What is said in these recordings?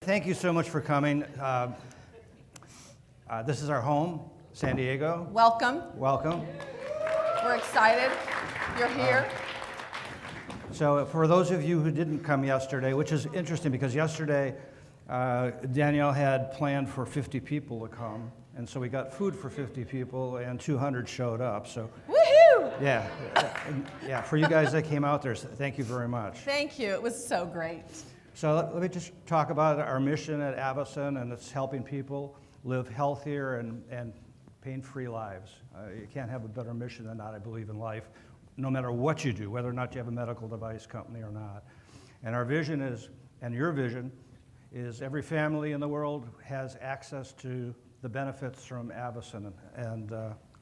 Thank you so much for coming. This is our home, San Diego. Welcome. Welcome. We're excited you're here. So for those of you who didn't come yesterday, which is interesting because yesterday Danielle had planned for 50 people to come, and so we got food for 50 people and 200 showed up. So Woohoo! yeah, for you guys that came out there, thank you very much. Thank you. It was so great. So let me just talk about our mission at Avacen, and it's helping people live healthier and pain-free lives. You can't have a better mission than that, I believe, in life, no matter what you do, whether or not you have a medical device company or not. And our vision is, and your vision, is every family in the world has access to the benefits from Avacen. And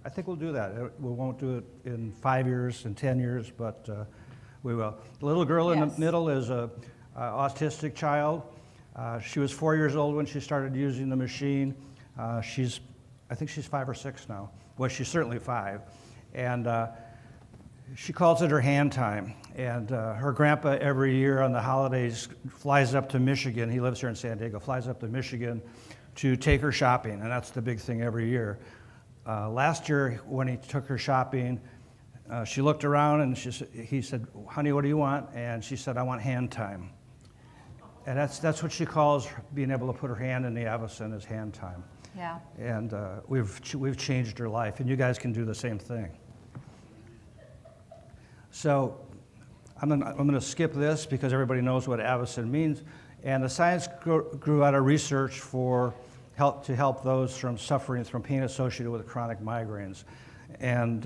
I think we'll do that. We won't do it in 5 years, in 10 years, but we will. The little girl in the middle is a autistic child. She was 4 years old when she started using the machine. I think she's 5 or 6 now. Well, she's certainly 5. And she calls it her hand time. And her grandpa every year on the holidays flies up to Michigan. He lives here in San Diego, flies up to Michigan to take her shopping. And that's the big thing every year. Last year when he took her shopping, she looked around and he said, "Honey, what do you want?" And she said, "I want hand time." And that's what she calls being able to put her hand in the Avacen is hand time. Yeah. And we've changed her life, and you guys can do the same thing. So I'm going to skip this because everybody knows what Avacen means. And the science grew out of research to help those from suffering from pain associated with chronic migraines. And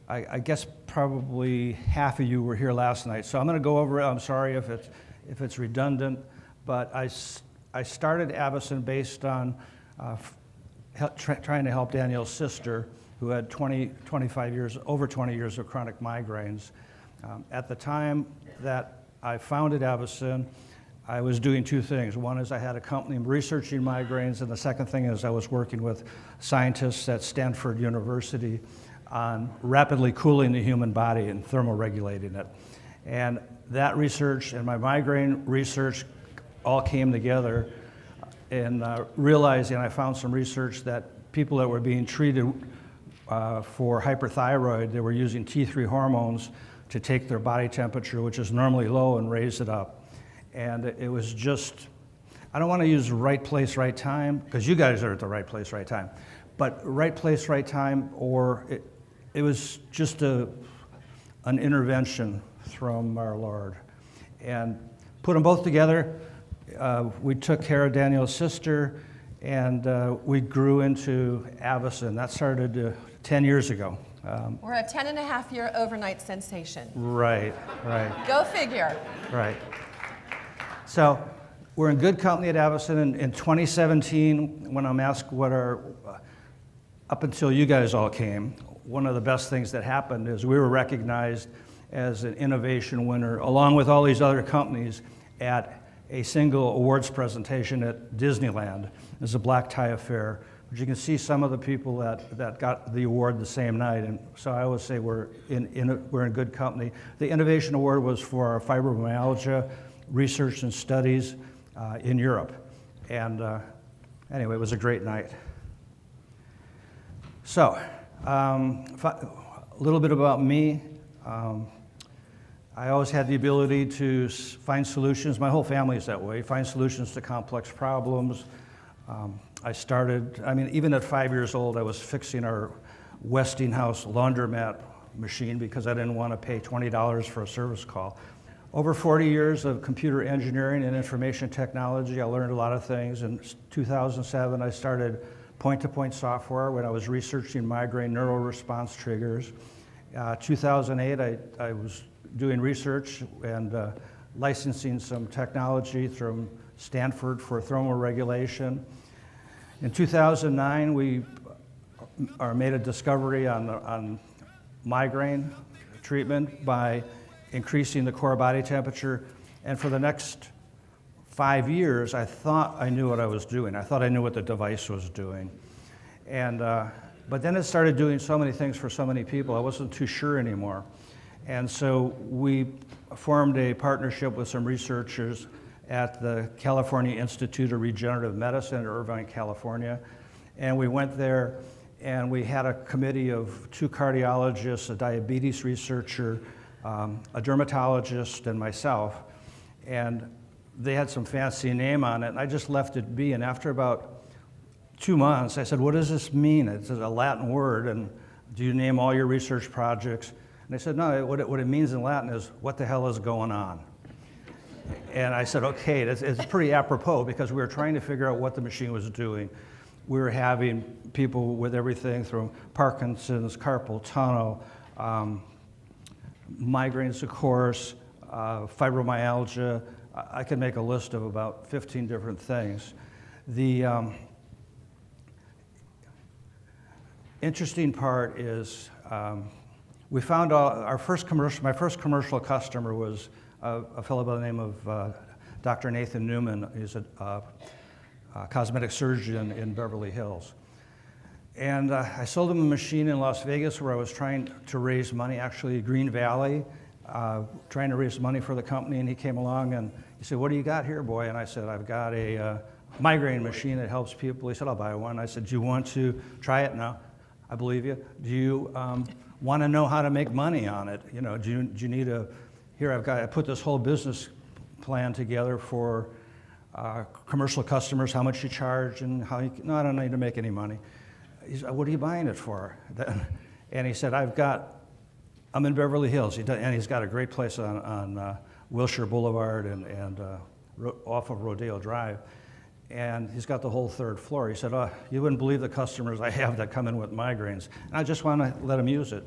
I guess probably half of you were here last night, so I'm going to go over it. I'm sorry if it's redundant, but I started Avacen based on trying to help Danielle's sister, who had over 20 years of chronic migraines. At the time that I founded Avacen, I was doing 2 things. One is I had a company researching migraines, and the second thing is I was working with scientists at Stanford University on rapidly cooling the human body and thermoregulating it. And that research and my migraine research all came together in realizing I found some research that people that were being treated for hyperthyroid, they were using T3 hormones to take their body temperature, which is normally low, and raise it up. And it was just, I don't want to use right place, right time, because you guys are at the right place, right time. But right place, right time, or it was just an intervention from our Lord. And put them both together. We took care of Danielle's sister, and we grew into Avacen. That started 10 years ago. We're a 10-and-a-half-year overnight sensation. Right. Go figure. Right. So we're in good company at Avacen. In 2017, when I'm asked what up until you guys all came, one of the best things that happened is we were recognized as an innovation winner, along with all these other companies, at a single awards presentation at Disneyland. It's a black tie affair. But you can see some of the people that got the award the same night, and so I always say we're in good company. The Innovation Award was for our fibromyalgia research and studies in Europe. And anyway, it was a great night. So, a little bit about me. I always had the ability to find solutions. My whole family is that way. Find solutions to complex problems. I started, even at 5 years old, I was fixing our Westinghouse laundromat machine because I didn't want to pay $20 for a service call. Over 40 years of computer engineering and information technology, I learned a lot of things. In 2007, I started point-to-point software when I was researching migraine neural response triggers. 2008, I was doing research and licensing some technology from Stanford for thermoregulation. In 2009, we made a discovery on migraine treatment by increasing the core body temperature. And for the next 5 years, I thought I knew what I was doing. I thought I knew what the device was doing. And, but then it started doing so many things for so many people, I wasn't too sure anymore. And so we formed a partnership with some researchers at the California Institute of Regenerative Medicine in Irvine, California. And we went there and we had a committee of 2 cardiologists, a diabetes researcher, a dermatologist, and myself. And they had some fancy name on it, and I just left it be. And after about 2 months, I said, what does this mean? It's a Latin word, and do you name all your research projects? And they said, no, what it means in Latin is, what the hell is going on? And I said, okay, it's pretty apropos, because we were trying to figure out what the machine was doing. We were having people with everything from Parkinson's, carpal tunnel, migraines, of course, fibromyalgia. I could make a list of about 15 different things. The interesting part is we found out my first commercial customer was a fellow by the name of Dr. Nathan Newman. He's a cosmetic surgeon in Beverly Hills. And I sold him a machine in Las Vegas where I was trying to raise money, actually Green Valley, trying to raise money for the company, and he came along and he said, what do you got here, boy? And I said, I've got a migraine machine that helps people. He said, I'll buy one. I said, do you want to try it? No, I believe you. Do you want to know how to make money on it? You know, do you need I put this whole business plan together for commercial customers, how much you charge and how you, no, I don't need to make any money. He said, what are you buying it for? And he said, I'm in Beverly Hills, and he's got a great place on Wilshire Boulevard and off of Rodeo Drive. And he's got the whole 3rd floor. He said, oh, you wouldn't believe the customers I have that come in with migraines. And I just want to let him use it.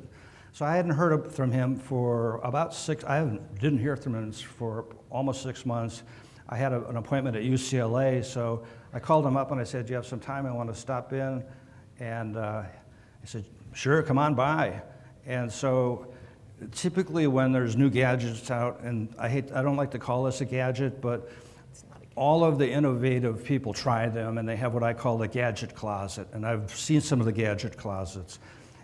So I hadn't heard from him for about didn't hear from him for almost 6 months. I had an appointment at UCLA, so I called him up and I said, do you have some time? I want to stop in. And he said, sure, come on by. And so typically when there's new gadgets out, and I don't like to call this a gadget, but all of the innovative people try them, and they have what I call the gadget closet. And I've seen some of the gadget closets.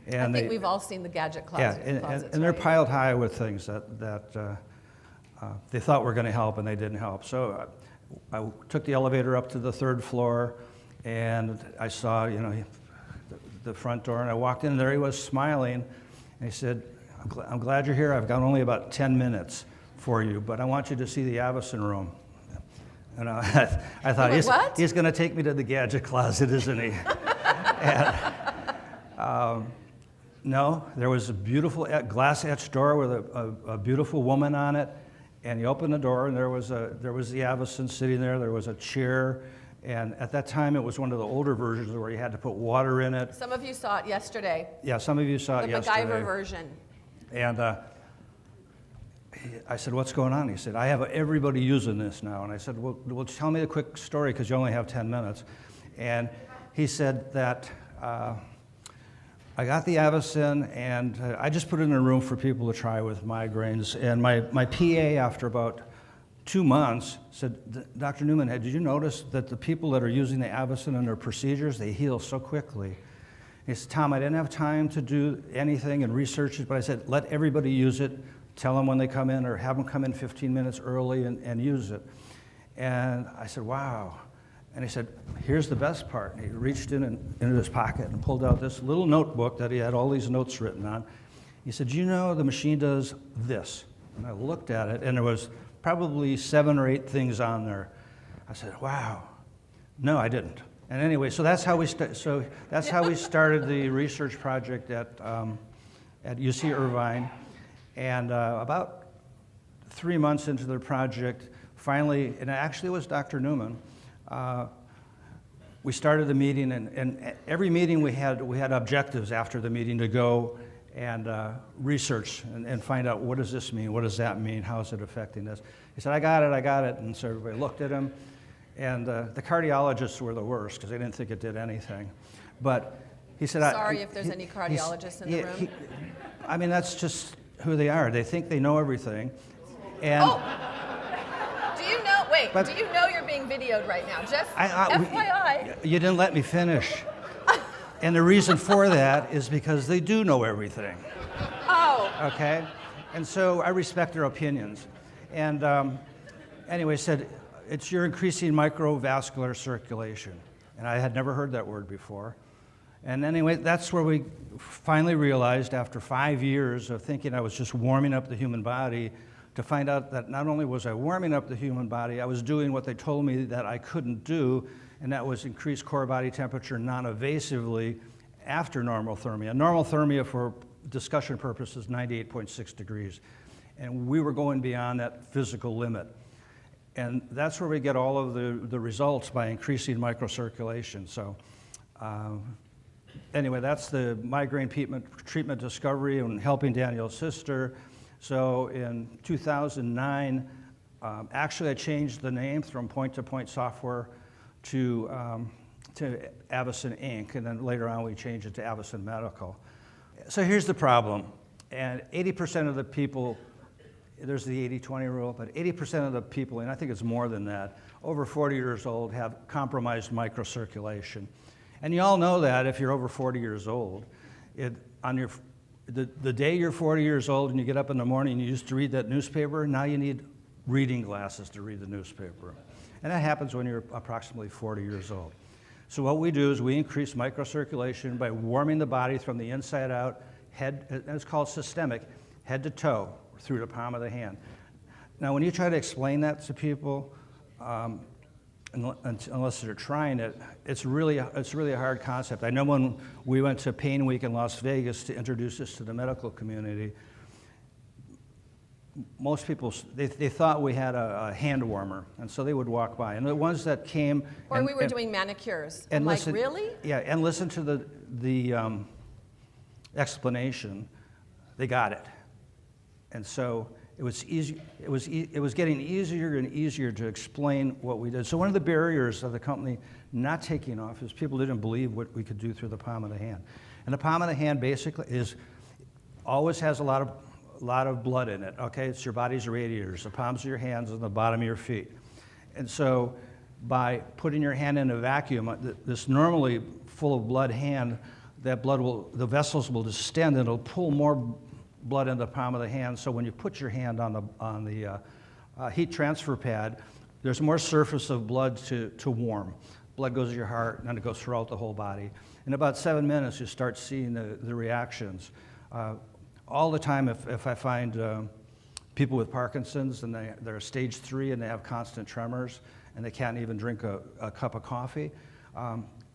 And I think we've all seen the gadget closets. And they're piled high with things that they thought were going to help, and they didn't help. So I took the elevator up to the 3rd floor, and I saw, the front door, and I walked in, and there he was smiling, and he said, I'm glad you're here. I've got only about 10 minutes for you, but I want you to see the Avacen room. And I thought, he's going to take me to the gadget closet, isn't he? And, no, there was a beautiful glass-etched door with a beautiful woman on it, and he opened the door, and there was the Avacen sitting there. There was a chair, and at that time, it was one of the older versions where you had to put water in it. Some of you saw it yesterday. Yeah, some of you saw it yesterday. The MacGyver version. And I said, what's going on? He said, I have everybody using this now. And I said, well tell me a quick story, because you only have 10 minutes. And he said that I got the Avacen, and I just put it in a room for people to try with migraines. And my PA, after about 2 months, said, Dr. Newman, did you notice that the people that are using the Avacen in their procedures, they heal so quickly? He said, Tom, I didn't have time to do anything and research it, but I said, let everybody use it. Tell them when they come in, or have them come in 15 minutes early and use it. And I said, wow. And he said, here's the best part. And he reached into his pocket and pulled out this little notebook that he had all these notes written on. He said, you know, the machine does this. And I looked at it, and there was probably 7 or 8 things on there. I said, wow. No, I didn't. And anyway, so that's how we started the research project at UC Irvine. And about 3 months into the project, finally, and it actually was Dr. Newman, we started the meeting, and every meeting we had objectives after the meeting to go and research and find out, what does this mean? What does that mean? How is it affecting this? He said, I got it. And so everybody looked at him. And the cardiologists were the worst, because they didn't think it did anything. But he said, sorry if there's any cardiologists in the room. I mean, that's just who they are. They think they know everything. And do you know you're being videoed right now? Just FYI. You didn't let me finish. And the reason for that is because they do know everything. Oh. Okay? And so I respect their opinions. And anyway, said, it's your increasing microvascular circulation. And I had never heard that word before. And anyway, that's where we finally realized, after 5 years of thinking I was just warming up the human body, to find out that not only was I warming up the human body, I was doing what they told me that I couldn't do, and that was increase core body temperature non-evasively after normothermia. Normothermia, for discussion purposes, 98.6 degrees. And we were going beyond that physical limit. And that's where we get all of the results, by increasing microcirculation. So anyway, that's the migraine treatment discovery and helping Danielle's sister. So in 2009, actually I changed the name from Point-to-Point Software to Avacen Inc., and then later on we changed it to Avacen Medical. So here's the problem, and 80% of the people, there's the 80-20 rule, but 80% of the people, and I think it's more than that, over 40 years old have compromised microcirculation. And you all know that if you're over 40 years old. The day you're 40 years old and you get up in the morning and you used to read that newspaper, now you need reading glasses to read the newspaper. And that happens when you're approximately 40 years old. So what we do is we increase microcirculation by warming the body from the inside out, and it's called systemic, head to toe, through the palm of the hand. Now, when you try to explain that to people, unless they're trying it, it's really a hard concept. I know when we went to Pain Week in Las Vegas to introduce this to the medical community, most people, they thought we had a hand warmer, and so they would walk by. And the ones that came... Or we were doing manicures. And I'm like, really? Yeah, and listen to the explanation. They got it. And so it was getting easier and easier to explain what we did. So one of the barriers of the company not taking off is people didn't believe what we could do through the palm of the hand. And the palm of the hand basically always has a lot of blood in it, okay? It's your body's radiators, the palms of your hands and the bottom of your feet. And so by putting your hand in a vacuum, this normally full of blood hand, the vessels will distend and it'll pull more blood in the palm of the hand. So when you put your hand on the heat transfer pad, there's more surface of blood to warm. Blood goes to your heart, and then it goes throughout the whole body. In about 7 minutes, you start seeing the reactions. All the time, if I find people with Parkinson's and they're stage 3 and they have constant tremors and they can't even drink a cup of coffee,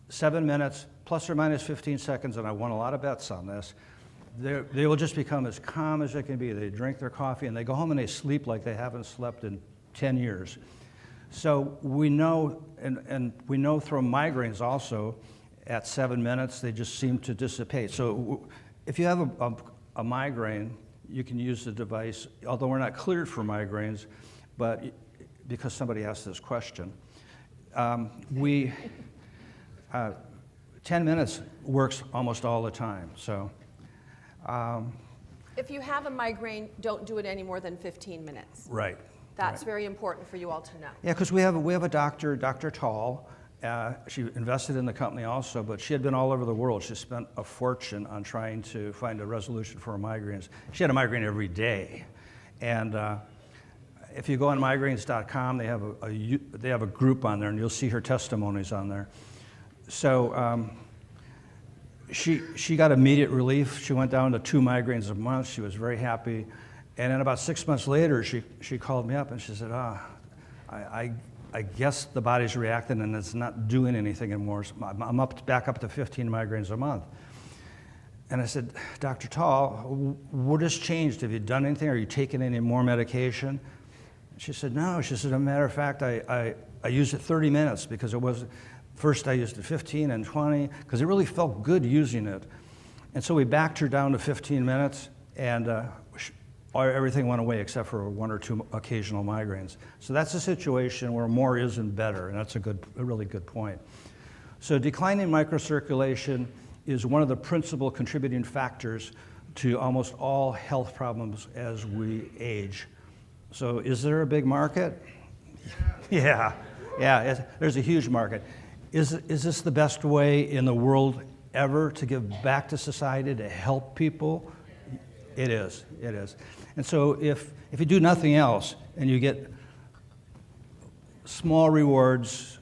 7 minutes, plus or minus 15 seconds, and I won a lot of bets on this, they will just become as calm as they can be. They drink their coffee and they go home and they sleep like they haven't slept in 10 years. So we know, and we know from migraines also, at 7 minutes, they just seem to dissipate. So if you have a migraine, you can use the device, although we're not cleared for migraines, but because somebody asked this question. 10 minutes works almost all the time. So. If you have a migraine, don't do it any more than 15 minutes. Right. That's very important for you all to know. Yeah, because we have a doctor, Dr. Tall. She invested in the company also, but she had been all over the world. She spent a fortune on trying to find a resolution for her migraines. She had a migraine every day. And if you go on migraines.com, they have a group on there, and you'll see her testimonies on there. So she got immediate relief. She went down to 2 migraines a month. She was very happy. And then about 6 months later, she called me up and she said, I guess the body's reacting and it's not doing anything anymore. So I'm back up to 15 migraines a month. And I said, Dr. Tall, what has changed? Have you done anything? Are you taking any more medication? She said, no. She said, as a matter of fact, I used it 30 minutes because it was, first I used it 15 and 20 because it really felt good using it. And so we backed her down to 15 minutes and everything went away except for 1 or 2 occasional migraines. So that's a situation where more isn't better, and that's a really good point. So declining microcirculation is one of the principal contributing factors to almost all health problems as we age. So is there a big market? Yeah, there's a huge market. Is this the best way in the world ever to give back to society, to help people? It is. And so if you do nothing else and you get small rewards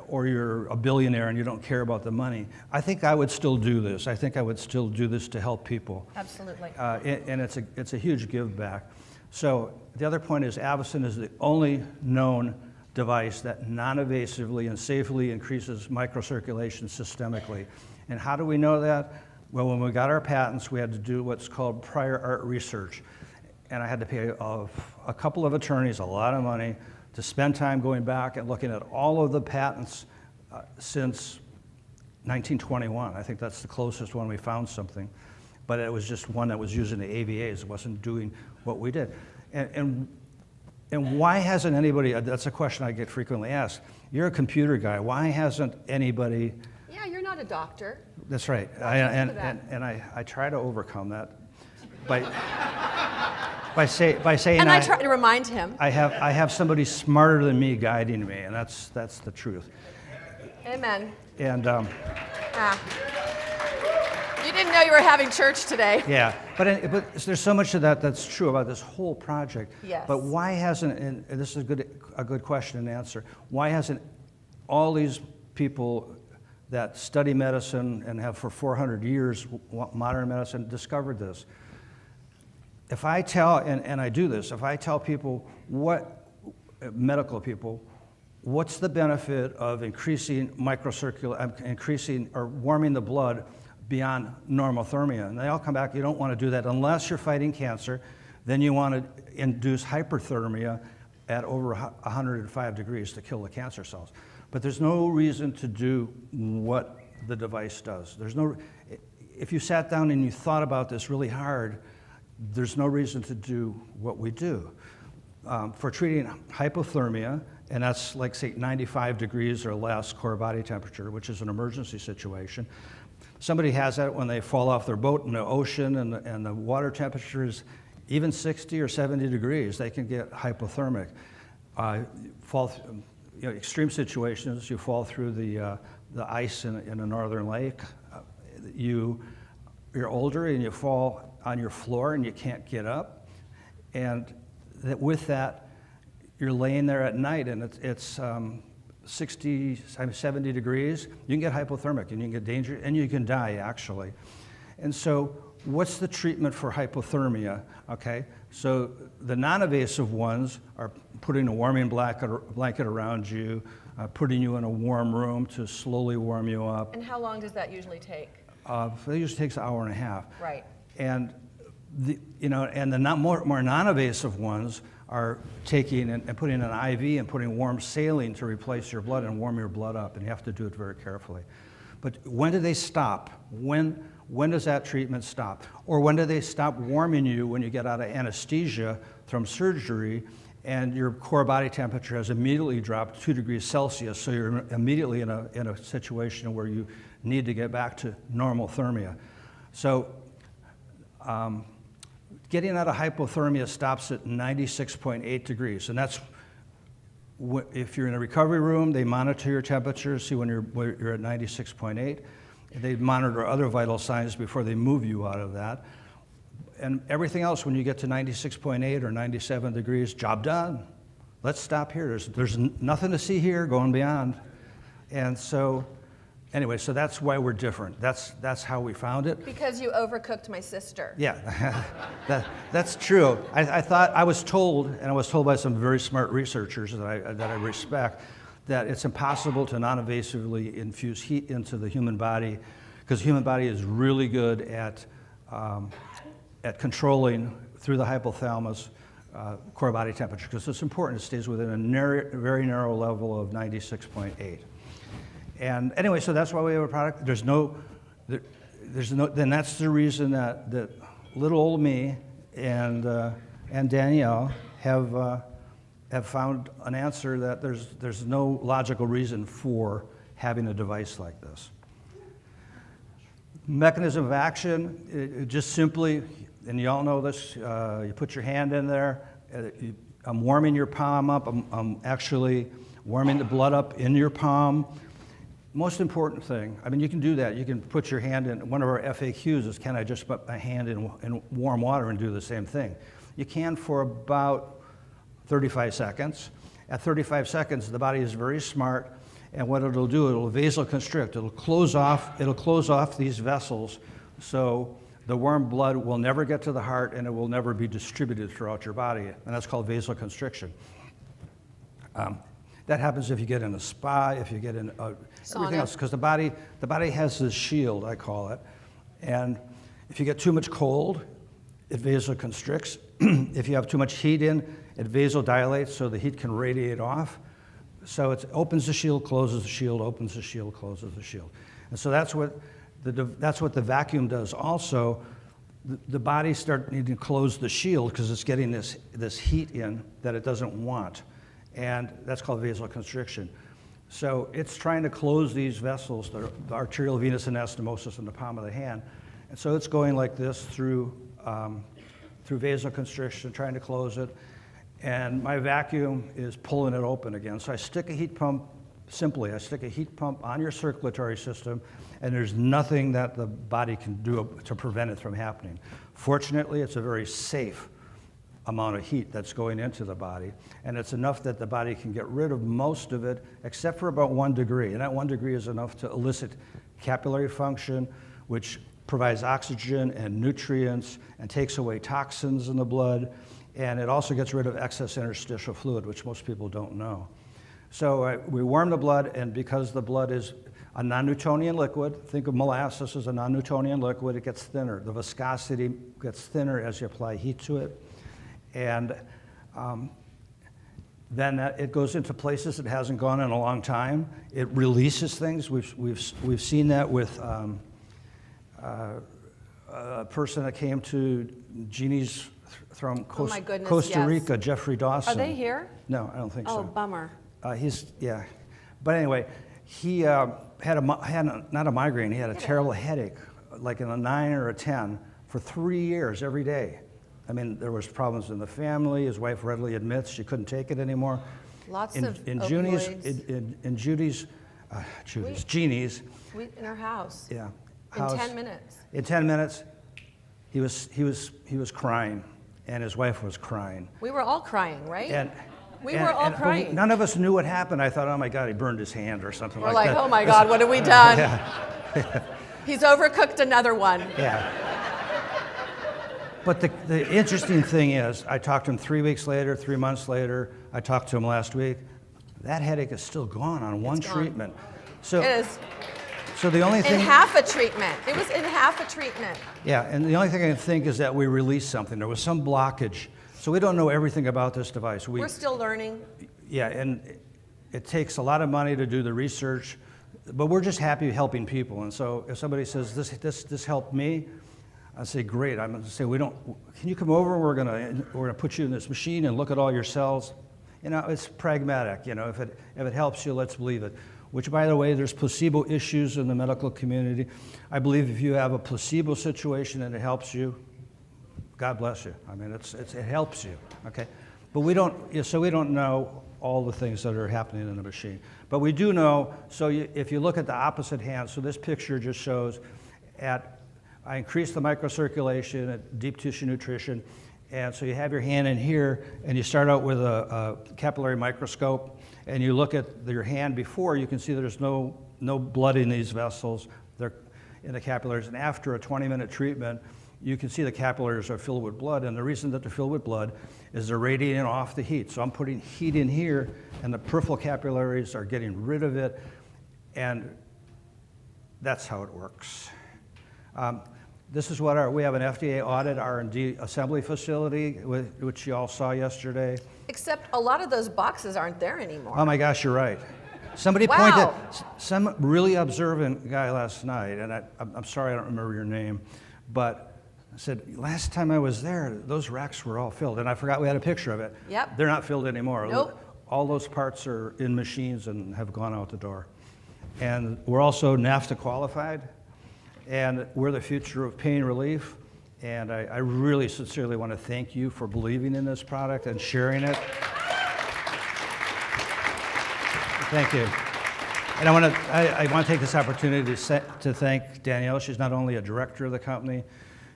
or you're a billionaire and you don't care about the money, I think I would still do this. I think I would still do this to help people. Absolutely. And it's a huge give back. So the other point is Avacen is the only known device that non-invasively and safely increases microcirculation systemically. And how do we know that? Well, when we got our patents, we had to do what's called prior art research. And I had to pay a couple of attorneys a lot of money to spend time going back and looking at all of the patents since 1921. I think that's the closest one we found something. But it was just one that was using the AVAs. It wasn't doing what we did. And why hasn't anybody, that's a question I get frequently asked. You're a computer guy. Why hasn't anybody? Yeah, you're not a doctor. That's right. I try to overcome that by saying. And I try to remind him. I have somebody smarter than me guiding me, and that's the truth. Amen. And you didn't know you were having church today. yeah, but there's so much of that that's true about this whole project. Yes. But why hasn't? And this is a good question and answer. Why hasn't all these people that study medicine and have for 400 years modern medicine discovered this? If I tell, and I do this, if I tell people medical people, what's the benefit of increasing or warming the blood beyond normothermia? And they all come back, you don't want to do that unless you're fighting cancer. Then you want to induce hyperthermia at over 105 degrees to kill the cancer cells. But there's no reason to do what the device does. If you sat down and you thought about this really hard, there's no reason to do what we do. For treating hypothermia, and that's like, say, 95 degrees or less core body temperature, which is an emergency situation. Somebody has that when they fall off their boat in the ocean and the water temperature is even 60 or 70 degrees, they can get hypothermic. Extreme situations, you fall through the ice in a northern lake, you're older and you fall on your floor and you can't get up, and with that, you're laying there at night and it's 60, 70 degrees, you can get hypothermic and you can get danger and you can die actually. And so what's the treatment for hypothermia? Okay, so the non-invasive ones are putting a warming blanket around you, putting you in a warm room to slowly warm you up. And how long does that usually take? It usually takes an hour and a half. Right. And the more non-invasive ones are taking and putting an IV and putting warm saline to replace your blood and warm your blood up, and you have to do it very carefully. But when do they stop? When does that treatment stop? Or when do they stop warming you when you get out of anesthesia from surgery and your core body temperature has immediately dropped 2 degrees Celsius, so you're immediately in a situation where you need to get back to normal thermia. So getting out of hypothermia stops at 96.8 degrees, and that's if you're in a recovery room, they monitor your temperature, see when you're at 96.8. They monitor other vital signs before they move you out of that. And everything else, when you get to 96.8 or 97 degrees, job done. Let's stop here. There's nothing to see here going beyond. And so, anyway, so that's why we're different. That's how we found it. Because you overcooked my sister. Yeah, that's true. I was told by some very smart researchers that I respect, that it's impossible to non-invasively infuse heat into the human body, because the human body is really good at controlling through the hypothalamus core body temperature, because it's important. It stays within a very narrow level of 96.8. And anyway, so that's why we have a product. Then that's the reason that little old me and Danielle have found an answer that there's no logical reason for having a device like this. Mechanism of action, it just simply, and you all know this, you put your hand in there, I'm warming your palm up, I'm actually warming the blood up in your palm. Most important thing, I mean, you can do that. You can put your hand in, one of our FAQs is, can I just put my hand in warm water and do the same thing? You can for about 35 seconds, At 35 seconds, the body is very smart, and what it'll do, it'll vasoconstrict. It'll close off these vessels, so the warm blood will never get to the heart, and it will never be distributed throughout your body, and that's called vasoconstriction. That happens if you get in a spa, if you get in everything else, because the body has this shield, I call it, and if you get too much cold, it vasoconstricts. If you have too much heat in, it vasodilates so the heat can radiate off. So it opens the shield, closes the shield, opens the shield, closes the shield. And so that's what the vacuum does also. The body starts needing to close the shield because it's getting this heat in that it doesn't want. And that's called vasoconstriction. So it's trying to close these vessels, the arterial venous anastomosis in the palm of the hand. And so it's going like this through vasoconstriction, trying to close it. And my vacuum is pulling it open again. So I stick a heat pump on your circulatory system, and there's nothing that the body can do to prevent it from happening. Fortunately, it's a very safe amount of heat that's going into the body, and it's enough that the body can get rid of most of it, except for about 1 degree. And that 1 degree is enough to elicit capillary function, which provides oxygen and nutrients and takes away toxins in the blood. And it also gets rid of excess interstitial fluid, which most people don't know. So we warm the blood, and because the blood is a non-Newtonian liquid, think of molasses as a non-Newtonian liquid, it gets thinner. The viscosity gets thinner as you apply heat to it. And then it goes into places it hasn't gone in a long time. It releases things. We've seen that with a person that came to Jeannie's from Costa Rica, yes. Jeffrey Dawson. Are they here? No, I don't think so. Oh, bummer. But anyway, he had not a migraine, he had a terrible headache, like in a 9 or a 10, for 3 years every day. I mean, there was problems in the family. His wife readily admits she couldn't take it anymore. Lots of opioids. Jeannie's. In our house. Yeah. In 10 minutes. In 10 minutes, he was crying, and his wife was crying. We were all crying, right? We were all but crying. none of us knew what happened. I thought, oh my God, he burned his hand or something like that. We're like, oh my God, what have we done? Yeah. He's overcooked another one. Yeah. But the interesting thing is, I talked to him 3 weeks later, 3 months later. I talked to him last week. That headache is still gone on one treatment. So, it is. So the only thing... In half a treatment. It was in half a treatment. Yeah, and the only thing I can think is that we released something. There was some blockage. So we don't know everything about this device. We're still learning. Yeah, and it takes a lot of money to do the research, but we're just happy helping people. And so if somebody says, this helped me, I say, great. I'm going to say, can you come over? We're going to put you in this machine and look at all your cells. You know, it's pragmatic. You know, if it helps you, let's believe it. Which, by the way, there's placebo issues in the medical community. I believe if you have a placebo situation and it helps you, God bless you. I mean, it helps you, okay? But we don't know all the things that are happening in the machine. But we do know, if you look at the opposite hand, so this picture just shows I increase the microcirculation at deep tissue nutrition, and so you have your hand in here, and you start out with a capillary microscope, and you look at your hand before, you can see there's no blood in these vessels. They're in the capillaries, and after a 20-minute treatment, you can see the capillaries are filled with blood, and the reason that they're filled with blood is they're radiating off the heat. So I'm putting heat in here, and the peripheral capillaries are getting rid of it, and that's how it works. This is what we have an FDA audit R&D assembly facility, which you all saw yesterday. Except a lot of those boxes aren't there anymore. Oh my gosh, you're right. Somebody pointed, some really observant guy last night, and I'm sorry I don't remember your name, but I said, last time I was there, those racks were all filled, and I forgot we had a picture of it. Yep. They're not filled anymore. Nope. All those parts are in machines and have gone out the door. And we're also NAFTA qualified, and we're the future of pain relief. And I really sincerely want to thank you for believing in this product and sharing it. Thank you. And I want to take this opportunity to thank Danielle. She's not only a director of the company,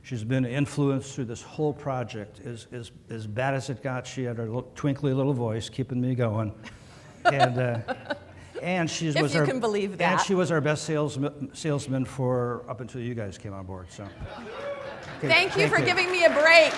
She's been influenced through this whole project. As bad as it got, she had her twinkly little voice keeping me going. And she If was you our, can believe that. And she was our best salesman for up until you guys came on board. So, okay, Thank you for giving me a break.